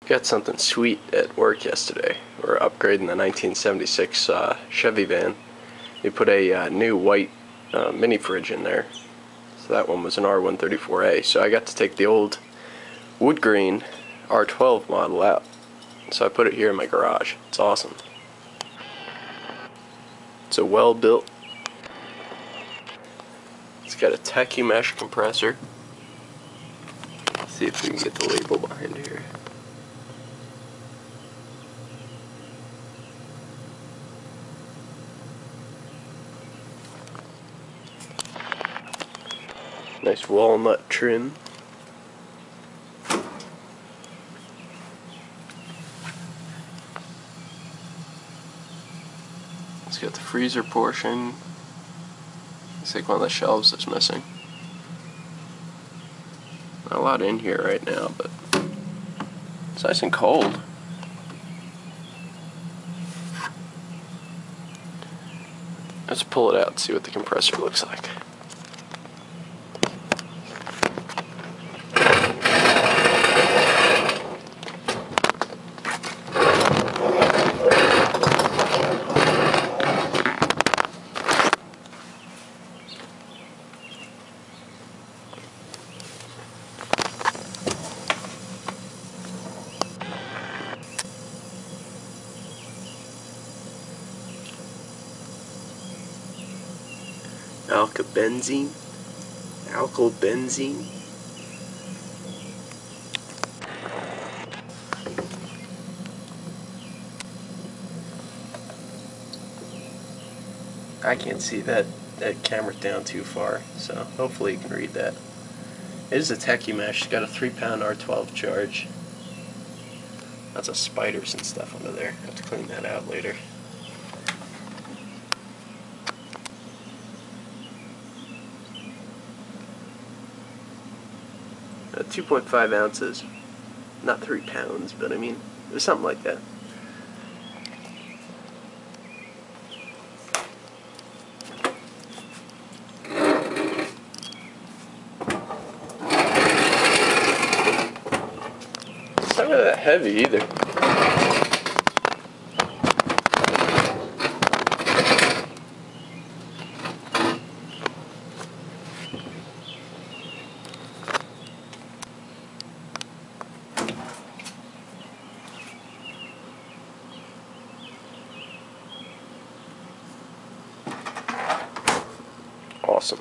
Got something sweet at work yesterday. We're upgrading the 1976 Chevy van. We put a new white mini fridge in there. So that one was an R-134A. So I got to take the old Woodgrain R-12 model out. So I put it here in my garage. It's awesome. It's a Welbilt. It's got a Tecumseh compressor. Let's see if we can get the label behind here. Nice walnut trim. It's got the freezer portion. Looks like one of the shelves is missing. Not a lot in here right now, but it's nice and cold. Let's pull it out and see what the compressor looks like. Alkyl benzene. I can't see that camera down too far, so hopefully you can read that. It is a Tecumseh. It's got a 3-pound R-12 charge. Lots of spiders and stuff under there. I have to clean that out later. 2.5 ounces, not 3 pounds, but I mean, it was something like that. It's not really that heavy either. Awesome.